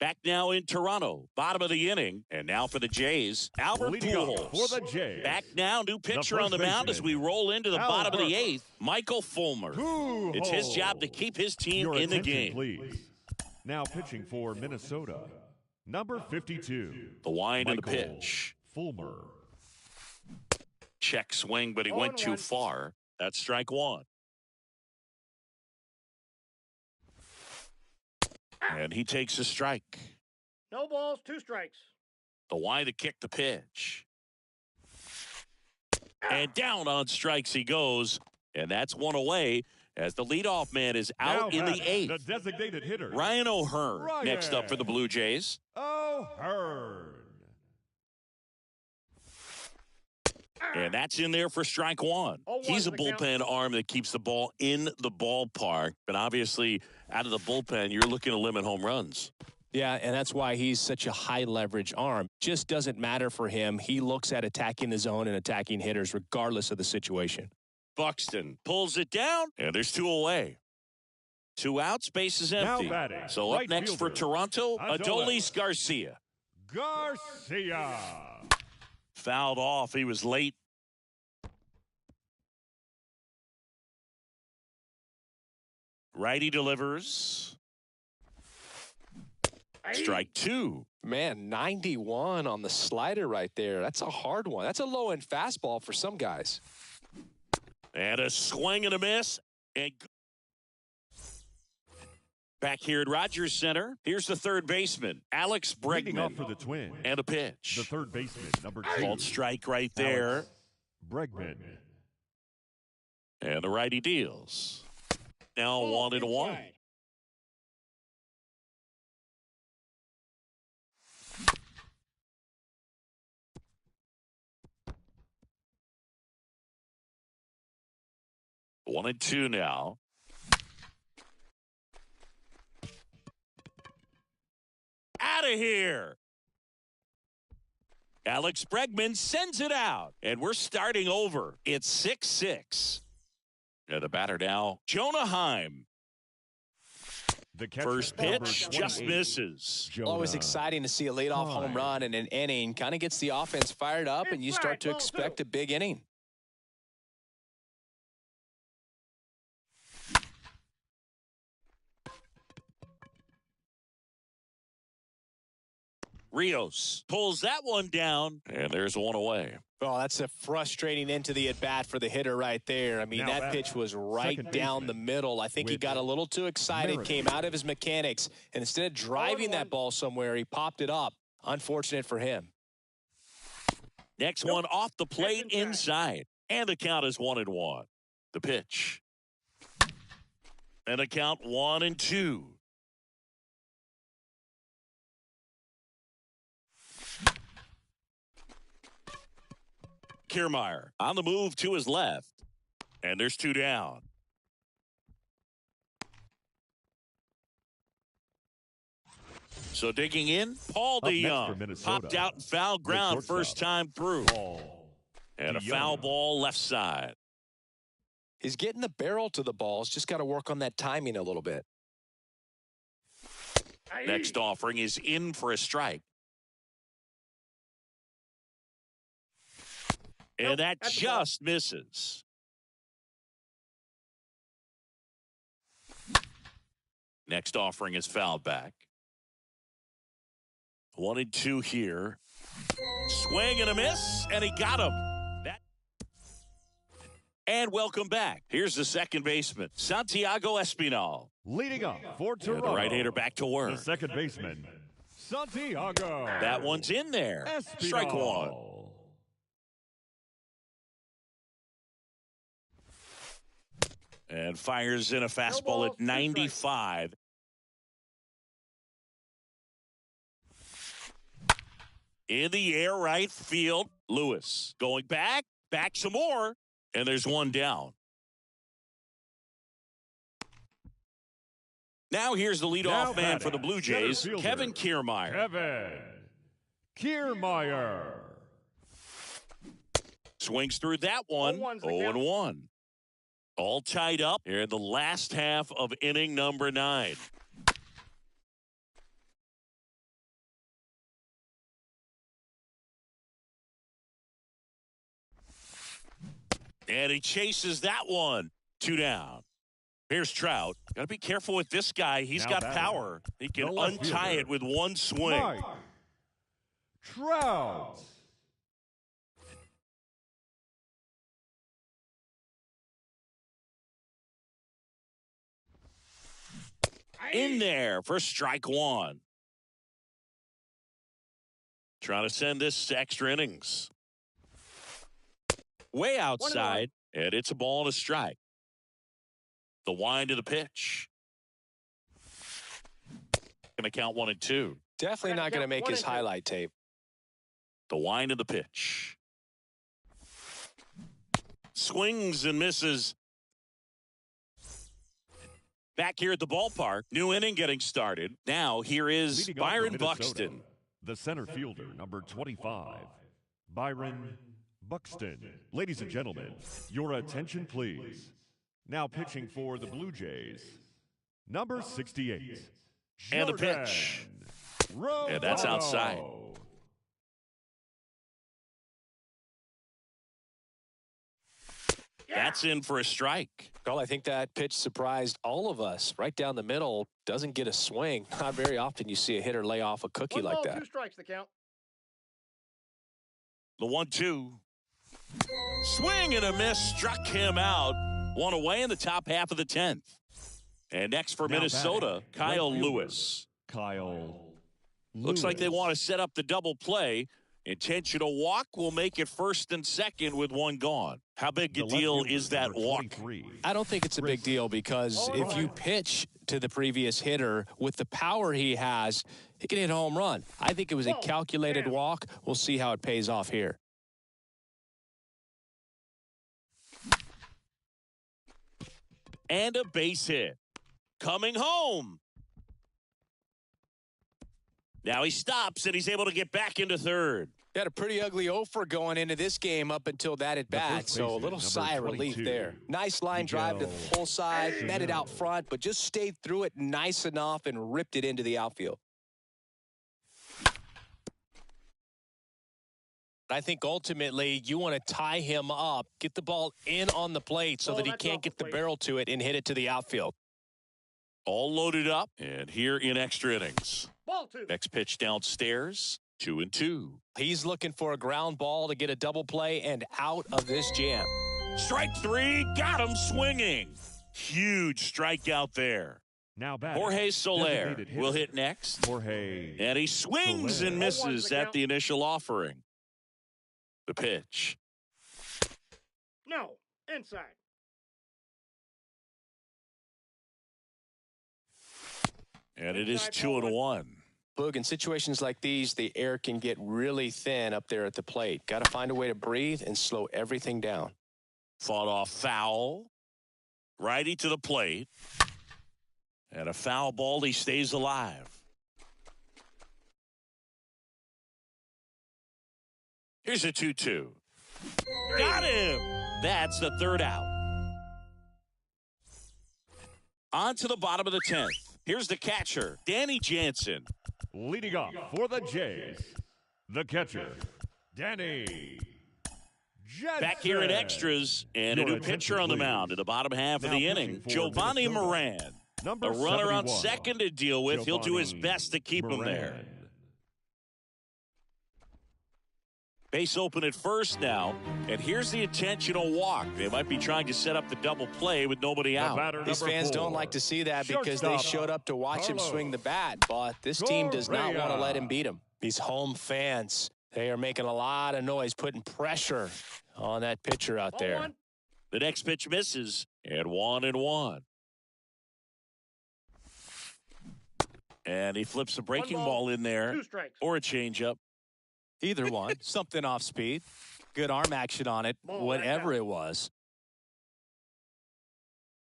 Back now in Toronto, bottom of the inning, and now for the Jays, Albert Pujols. For the Jays. Back now, new pitcher on the mound as we roll into the bottom of the eighth, Michael Fulmer. It's his job to keep his team in the game. Please. Now pitching for Minnesota, number 52. The wind and the pitch. Fulmer. Check swing, but he went too far. That's strike one. And he takes a strike. No balls, 2 strikes. The wind to kick the pitch. And down on strikes he goes. And that's one away as the leadoff man is out in the eighth. The designated hitter, Ryan O'Hearn, next up for the Blue Jays. O'Hearn. And that's in there for strike one. He's a bullpen arm that keeps the ball in the ballpark. But obviously, out of the bullpen, you're looking to limit home runs. Yeah, and that's why he's such a high leverage arm. Just doesn't matter for him. He looks at attacking the zone and attacking hitters regardless of the situation. Buxton pulls it down, and there's 2 away. 2 out, space is empty. So up next for Toronto, Adolis Garcia. Garcia. Fouled off. He was late. Righty delivers. Strike 2. Man, 91 on the slider right there. That's a hard one. That's a low-end fastball for some guys. And a swing and a miss. And back here at Rogers Center, here's the third baseman, Alex Bregman. For the Twins. And a pitch. The third baseman, number 2. Called strike right there. Alex Bregman. And the righty deals. Now 1-1. One and 2 now. Out of here. Alex Bregman sends it out. And we're starting over. It's 6-6. The batter now, Jonah Heim. First pitch just misses. Always exciting to see a leadoff home run in an inning. Kind of gets the offense fired up, and you start to expect a big inning. Rios pulls that one down, and there's 1 away. Oh, that's a frustrating end to the at-bat for the hitter right there. I mean, that pitch was right down the middle. I think he got a little too excited, came out of his mechanics, and instead of driving that ball somewhere, he popped it up. Unfortunate for him. Next one off the plate inside, and the count is 1-1. The pitch. And the count 1-2. Kiermaier on the move to his left. And there's 2 down. So digging in, Paul DeYoung popped out in foul ground first time through. And a foul ball left side. He's getting the barrel to the balls. Just got to work on that timing a little bit. Next offering is in for a strike. And that just misses. Next offering is fouled back. 1-2 here. Swing and a miss, and he got him. And welcome back. Here's the second baseman, Santiago Espinal. Leading up for Toronto. And the right-hander back to work. The second baseman, Santiago. That one's in there. Espinal. Strike 1. And fires in a fastball at 95. In the air, right field. Lewis going back some more, and there's 1 down. Now here's the leadoff man for the Blue Jays, fielder, Kevin Kiermaier. Kevin Kiermaier. Swings through that one. 0-1. All tied up here in the last half of inning number 9. And he chases that one. 2 down. Here's Trout. Got to be careful with this guy. He's got power. He can untie it with one swing. Mike Trout. In there for strike 1. Trying to send this to extra innings. Way outside, and it's a ball and a strike. The wind of the pitch. Going to count 1 and 2. Definitely not going to make his highlight tape. The wind of the pitch. Swings and misses. Back here at the ballpark, new inning getting started. Now here is Leading Byron Minnesota, Buxton. The center fielder, number 25, Byron Buxton. Ladies and gentlemen, your attention please. Now pitching for the Blue Jays, number 68. And the pitch. And that's outside. That's in for a strike. Well, I think that pitch surprised all of us. Right down the middle, doesn't get a swing. Not very often you see a hitter lay off a cookie like that. 2 strikes the count. The 1-2. Swing and a miss struck him out. 1 away in the top half of the 10th. And next for Minnesota, Kyle Lewis. Looks like they want to set up the double play. Intentional walk will make it first and second with 1 gone. How big a deal is that walk? I don't think it's a big deal because if you pitch to the previous hitter with the power he has, he can hit a home run. I think it was a calculated walk. We'll see how it pays off here. And a base hit. Coming home. Now he stops, and he's able to get back into third. Got a pretty ugly offer going into this game up until that at bat, so a little sigh of relief there. Nice line drive to the pull side, met it out front, but just stayed through it nice enough and ripped it into the outfield. I think ultimately you want to tie him up, get the ball in on the plate so that he can't get the barrel to it and hit it to the outfield. All loaded up, and here in extra innings. Ball 2. Next pitch downstairs, 2-2. He's looking for a ground ball to get a double play and out of this jam. Strike 3, got him swinging. Huge strikeout there. Now Jorge Soler will hit next. And he swings and misses at the initial offering. The pitch. No, inside. And it is 2-1. Boog, in situations like these, the air can get really thin up there at the plate. Got to find a way to breathe and slow everything down. Fought off foul. Righty to the plate. And a foul ball, he stays alive. Here's a 2-2. Got him! That's the third out. On to the bottom of the 10th. Here's the catcher, Danny Jansen. Leading off for the Jays, the catcher, Danny Jansen. Back here in extras, and a new pitcher on the mound in the bottom half of the inning, Giovanni Moran. A runner on second to deal with. He'll do his best to keep him there. Base open at first now, and here's the intentional walk. They might be trying to set up the double play with nobody out. These fans don't like to see that because they showed up to watch him swing the bat, but this team does not want to let him beat him. These home fans, they are making a lot of noise, putting pressure on that pitcher out there. The next pitch misses, and 1-1. And he flips a breaking ball in there, or a changeup. Either one. Something off speed. Good arm action on it. Whatever it was.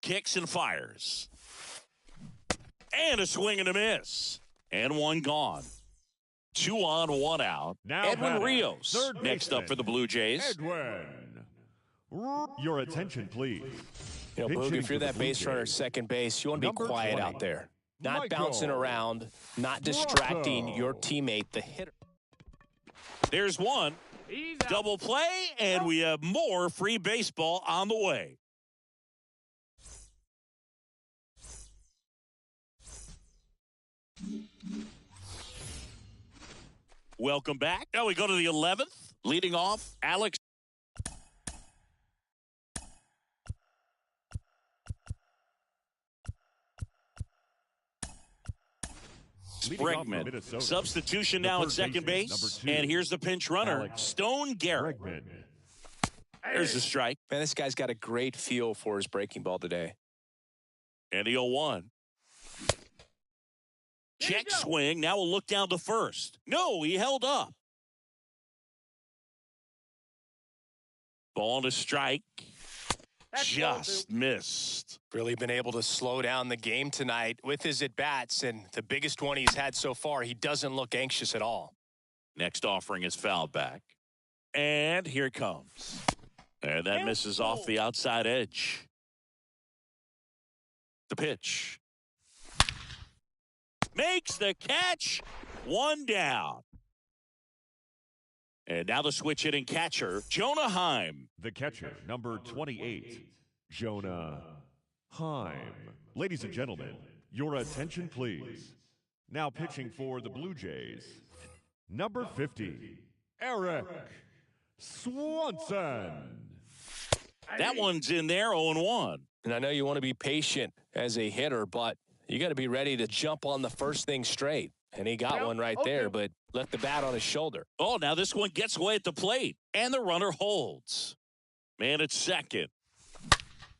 Kicks and fires. And a swing and a miss. And one gone. 2 on, 1 out. Now Edwin batting, Rios third next up baseman, for the Blue Jays. Edwin. Your attention, please. You know, Boog, Pitching if you're for the that Blue base runner at Jays, second base, you want to be number quiet 20, out there. Not Michael bouncing around, not distracting your teammate, the hitter. There's one. He's out. Double play, and we have more free baseball on the way. Welcome back. Now we go to the 11th. Leading off, Alex Leading off for Bregman. Minnesota, Substitution the now at third second baseman, base. number 2, And here's the pinch runner, Alex Stone Garrett. Bregman. There's the strike. Man, this guy's got a great feel for his breaking ball today. And the 0-1. Check swing. Now we'll look down to first. No, he held up. Ball to strike. That's Just missed. Really been able to slow down the game tonight with his at-bats, and the biggest one he's had so far, he doesn't look anxious at all. Next offering is fouled back. And here it comes. And that misses off the outside edge. The pitch. Makes the catch. 1 down. And now the switch hitting catcher, Jonah Heim. The catcher, number 28, Jonah Heim. Ladies and gentlemen, your attention, please. Now pitching for the Blue Jays, number 50, Eric Swanson. That one's in there, 0-1. And I know you want to be patient as a hitter, but you got to be ready to jump on the first thing straight. And he got one right there, but left the bat on his shoulder. Oh, now this one gets away at the plate. And the runner holds. Man at second.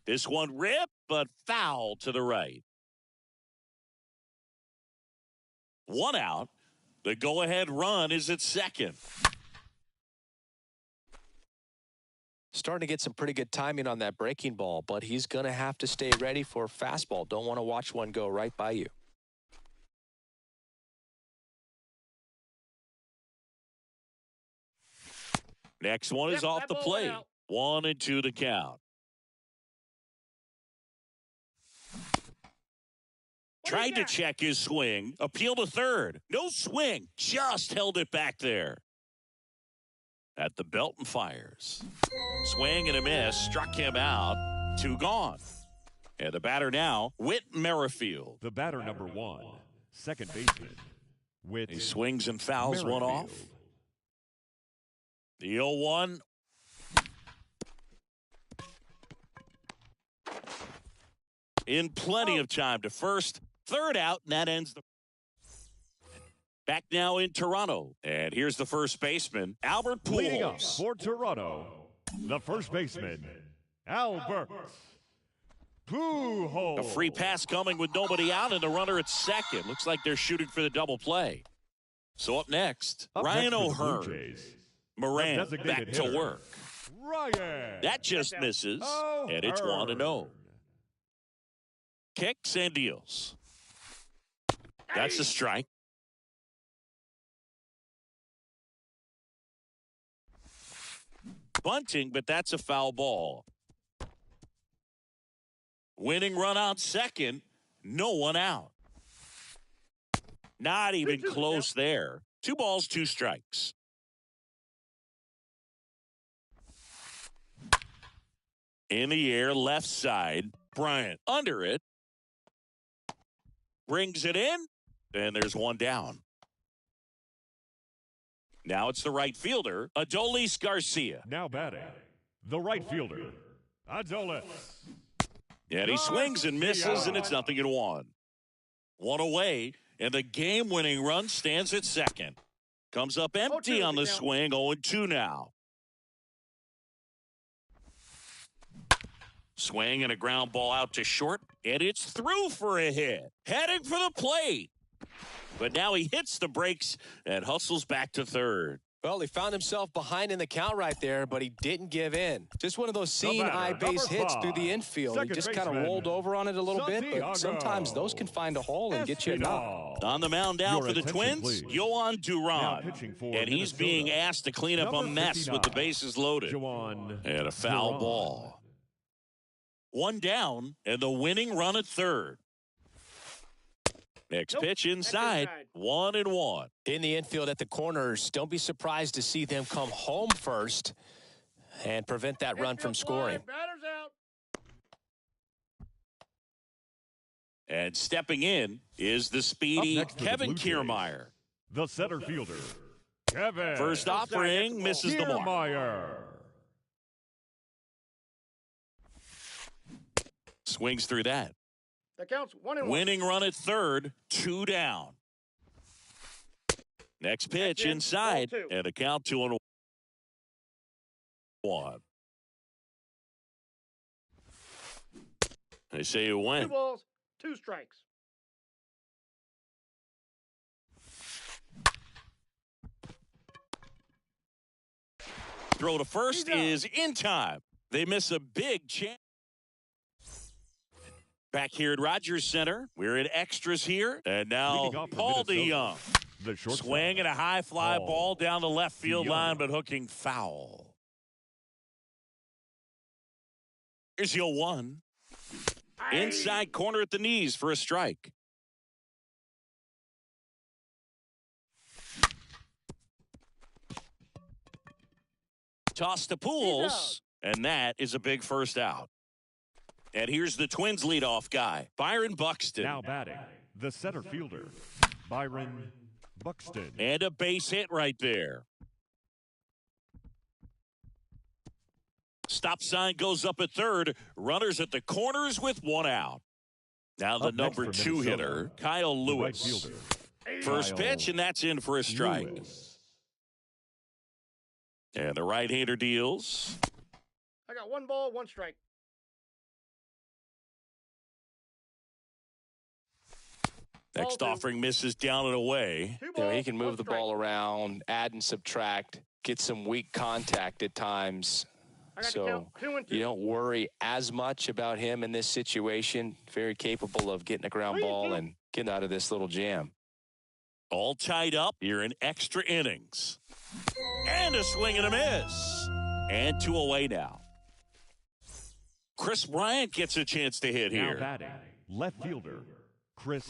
This one ripped, but foul to the right. 1 out. The go-ahead run is at second. Starting to get some pretty good timing on that breaking ball, but he's going to have to stay ready for a fastball. Don't want to watch one go right by you. Next one is off the plate. 1-2 to count. Tried to check his swing. Appeal to third. No swing. Just held it back there. At the belt and fires. Swing and a miss. Struck him out. 2 gone. And the batter now, Whit Merrifield. The batter, number 1, second baseman, Whit He swings and fouls one Merrifield. off. The 0-1. In plenty of time to first. Third out, and that ends the. Back now in Toronto. And here's the first baseman, Albert Leading up Pujols. for Toronto, the first baseman, Albert Pujols. A free pass coming with nobody out, and the runner at second. Looks like they're shooting for the double play. So up next, Up Ryan next for the Blue O'Hearn. Jays, Moran the designated back to hitter, work. Ryan. That just misses, and it's 1-0. Kicks and deals. That's a strike. Bunting, but that's a foul ball. Winning run on second, no one out. Not even close there. 2 balls, 2 strikes. In the air, left side. Bryant under it. Brings it in, and there's 1 down. Now it's the right fielder, Adolis Garcia. Now batting, the right fielder, Adolis. And he swings and misses, and it's 0-1. 1 away, and the game-winning run stands at second. Comes up empty on the swing, 0-2 now. Swing and a ground ball out to short, and it's through for a hit. Heading for the plate. But now he hits the brakes and hustles back to third. Well, he found himself behind in the count right there, but he didn't give in. Just one of those seeing eye base hits through the infield. He just kind of rolled over on it a little bit, but sometimes those can find a hole and get you a knock. On the mound now for the Twins, Yoan Duran. And he's being asked to clean up a mess with the bases loaded. And a foul ball. One down, and the winning run at third. Next pitch inside, 1-1. In the infield at the corners, don't be surprised to see them come home first and prevent that run from scoring. Batter's out. And stepping in is the speedy Kevin Kiermaier. The center fielder, Kevin. First offering misses the mark. Kiermaier. Swings through that. The count's 1-1. Winning run at third, 2 down. Next pitch inside, and a count 2-1. They say you win. 2 balls, 2 strikes. Throw to first is in time. They miss a big chance. Back here at Rogers Center, we're in extras here. And now Paul DeYoung. Swing and a high fly ball down the left field line, but hooking foul. Here's your 1. Inside corner at the knees for a strike. Toss to Pujols, and that is a big first out. And here's the Twins leadoff guy, Byron Buxton. Now batting, the center fielder, Byron Buxton. And a base hit right there. Stop sign goes up at third. Runners at the corners with 1 out. Now the number 2 hitter, Kyle Lewis. First pitch, and that's in for a strike. And the right-hander deals. I got 1 ball, 1 strike. Next offering misses down and away. You know, he can move the ball around, add and subtract, get some weak contact at times. So you don't worry as much about him in this situation. Very capable of getting a ground ball and getting out of this little jam. All tied up here in extra innings. And a swing and a miss. And 2 away now. Chris Bryant gets a chance to hit here. Now batting, left fielder, Chris.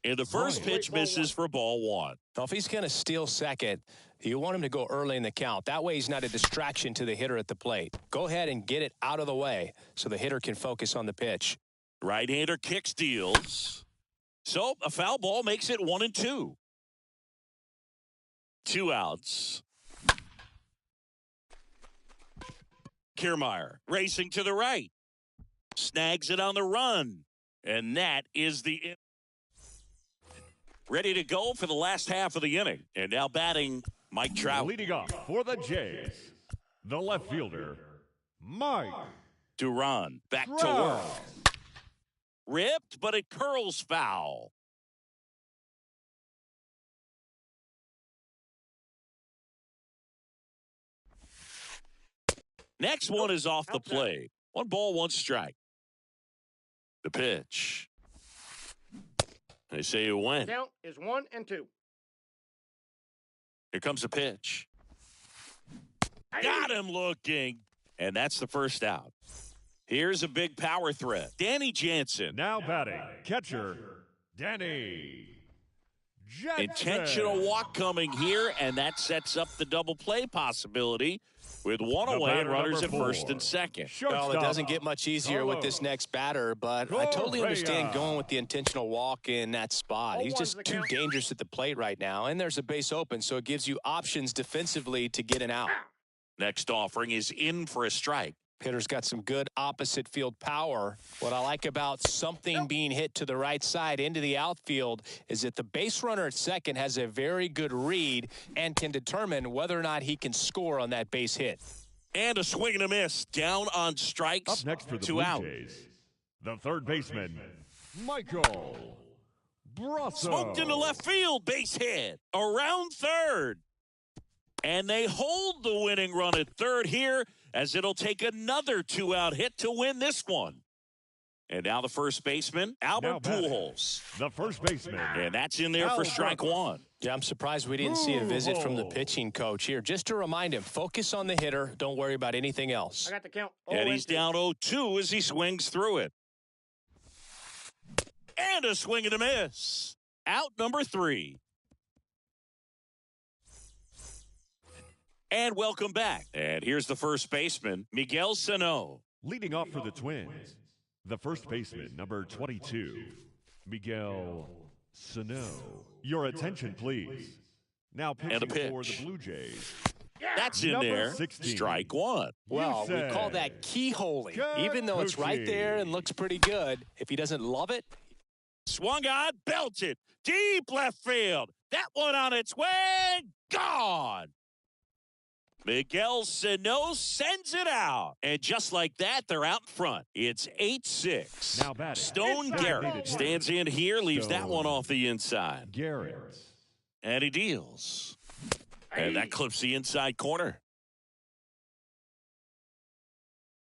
And the first pitch misses for ball 1. Now, if he's going to steal second, you want him to go early in the count. That way he's not a distraction to the hitter at the plate. Go ahead and get it out of the way so the hitter can focus on the pitch. Right-hander kicks, deals. So a foul ball makes it 1-2. 2 outs. Kiermaier racing to the right. Snags it on the run. And that is the ready to go for the last half of the inning. And now batting, Mike Trout. Leading off for the Jays, the left fielder, Mike Duran back to work. Ripped, but it curls foul. Next one is off the plate. 1 ball, 1 strike. The pitch. They say you win. Count is 1-2. Here comes a pitch. Got him looking. And that's the first out. Here's a big power threat. Danny Jansen. Now batting, catcher, Danny Jansen. Intentional walk coming here, and that sets up the double play possibility with 1 away and runners at first and second. Well, it doesn't get much easier with this next batter, but I totally understand going with the intentional walk in that spot. He's just too dangerous at the plate right now, and there's a base open, so it gives you options defensively to get an out. Next offering is in for a strike. Hitter's got some good opposite field power. What I like about something being hit to the right side into the outfield is that the base runner at second has a very good read and can determine whether or not he can score on that base hit. And a swing and a miss. Down on strikes. Up next for the 2 Blue out. Jays, the third baseman, Michael Brosseau. Smoked into left field. Base hit. Around third. And they hold the winning run at third here, as it'll take another 2-out hit to win this one. And now the first baseman, Albert Pujols. The first baseman. And that's in there for strike one. Yeah, I'm surprised we didn't see a visit from the pitching coach here. Just to remind him, focus on the hitter. Don't worry about anything else. I got the count. And he's down 0-2 as he swings through it. And a swing and a miss. Out number 3. And welcome back. And here's the first baseman, Miguel Sano. Leading off for the Twins, the first baseman, number 22, Miguel Sano. Your attention, please. Now pitching for the Blue Jays. That's in Number there. 16. Strike one. Well, we call that keyholing. Even though it's right there and looks pretty good, if he doesn't love it. Swung on, belted. Deep left field. That one on its way. Gone. Miguel Sano sends it out. And just like that, they're out in front. It's 8-6. Now batting. Stone Garrett stands in here, leaves that one off the inside. Garrett. And he deals. And that clips the inside corner.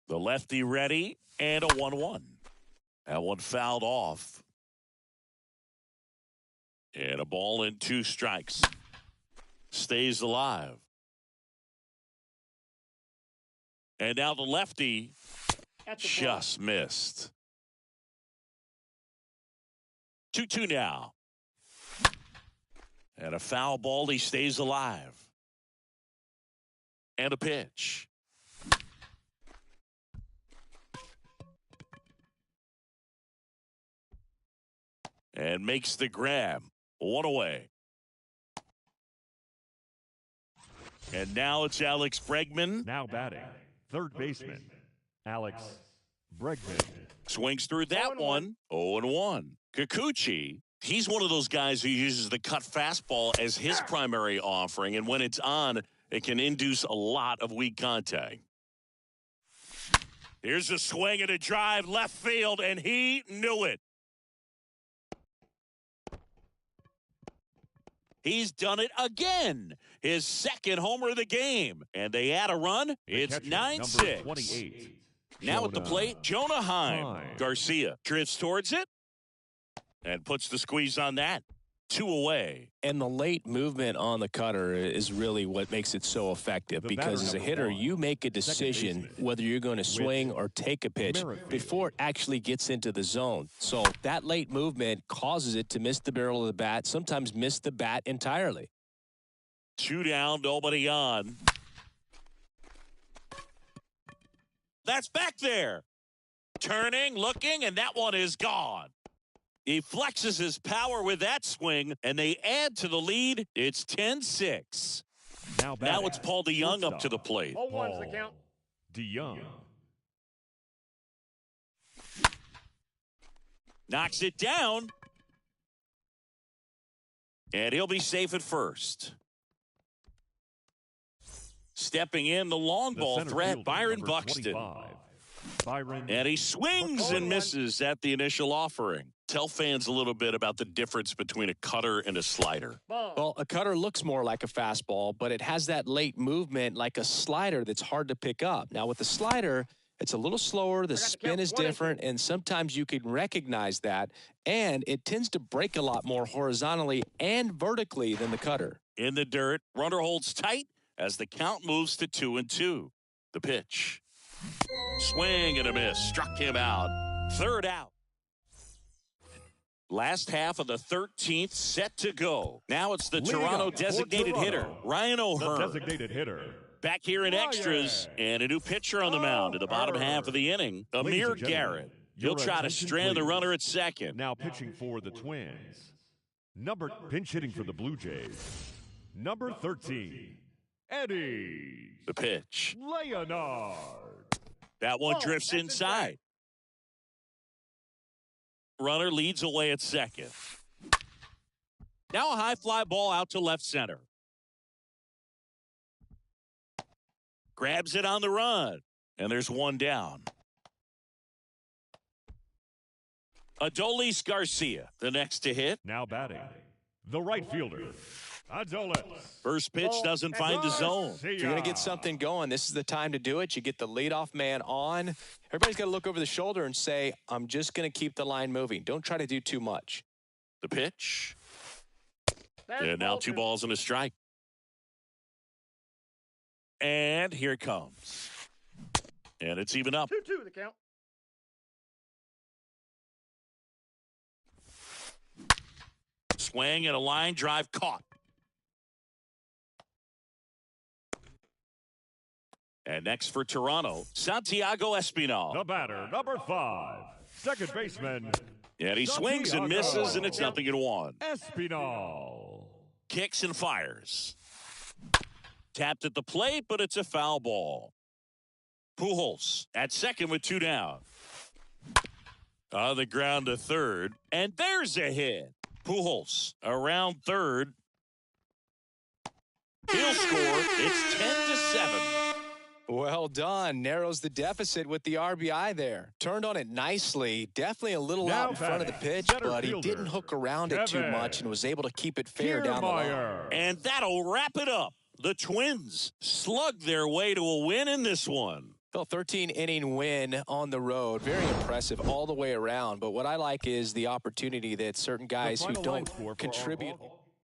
The lefty ready, and a 1-1. That one fouled off. And a ball and 2 strikes. Stays alive. And now the lefty just missed. 2-2 now. And a foul ball, he stays alive. And a pitch. And makes the grab. 1 away. And now it's Alex Bregman. Now batting, third baseman, Alex Bregman. Swings through that one. 0-1. Kikuchi, he's one of those guys who uses the cut fastball as his primary offering, and when it's on, it can induce a lot of weak contact. Here's a swing and a drive left field, and he knew it. He's done it again. His second homer of the game. And they add a run. It's 9-6. Now at the plate, Jonah Heim. Garcia drifts towards it and puts the squeeze on that. 2 away. And the late movement on the cutter is really what makes it so effective, because as a hitter, you make a decision whether you're going to swing or take a pitch before it actually gets into the zone. So that late movement causes it to miss the barrel of the bat, sometimes miss the bat entirely. 2 down, nobody on. That's back there. Turning, looking, and that one is gone. He flexes his power with that swing, and they add to the lead. It's 10-6. Now it's Paul DeJong up to the plate. 0-1's the count. DeJong. Knocks it down. And he'll be safe at first. Stepping in, the long ball threat, Byron Buxton. And he swings and misses at the initial offering. Tell fans a little bit about the difference between a cutter and a slider. Well, a cutter looks more like a fastball, but it has that late movement like a slider that's hard to pick up. Now, with the slider, it's a little slower, the spin is different, and sometimes you can recognize that, and it tends to break a lot more horizontally and vertically than the cutter. In the dirt, runner holds tight as the count moves to 2-2. The pitch. Swing and a miss. Struck him out. 3rd out. Last half of the 13th set to go. Now it's the Toronto designated hitter, Ryan O'Hearn. The designated hitter. Back here in extras, and a new pitcher on the mound in the bottom half of the inning, Amir Garrett. He'll try to strand the runner at second. Now pitching for the Twins. Pinch hitting for the Blue Jays. Number 13, Eddie. The pitch. Leonard. That one drifts inside. Runner leads away at second. Now a high fly ball out to left center. Grabs it on the run. And there's 1 down. Adolis Garcia, the next to hit. Now batting, the right fielder, Adolis. First pitch doesn't find the zone. If you're going to get something going, this is the time to do it. You get the leadoff man on. Everybody's got to look over the shoulder and say, I'm just going to keep the line moving. Don't try to do too much. The pitch. That's And now ball 2 balls and a strike. And here it comes. And it's even up. 2-2 the count. Swing and a line drive caught. And next for Toronto, Santiago Espinal. The batter, number 5, second baseman, And he swings and misses, and it's 0-1. Espinal. Kicks and fires. Tapped at the plate, but it's a foul ball. Pujols at second with 2 down. On the ground to third, and there's a hit. Pujols around third. He'll score. It's 10-7. Well done. Narrows the deficit with the RBI there. Turned on it nicely. Definitely a little Now out in front of the pitch, center but he fielder, didn't hook around it too Kevin much and was able to keep it fair down the line. Kiermaier. And that'll wrap it up. The Twins slugged their way to a win in this one. Well, 13-inning win on the road. Very impressive all the way around. But what I like is the opportunity that certain guys who final line don't score for our contribute. ball.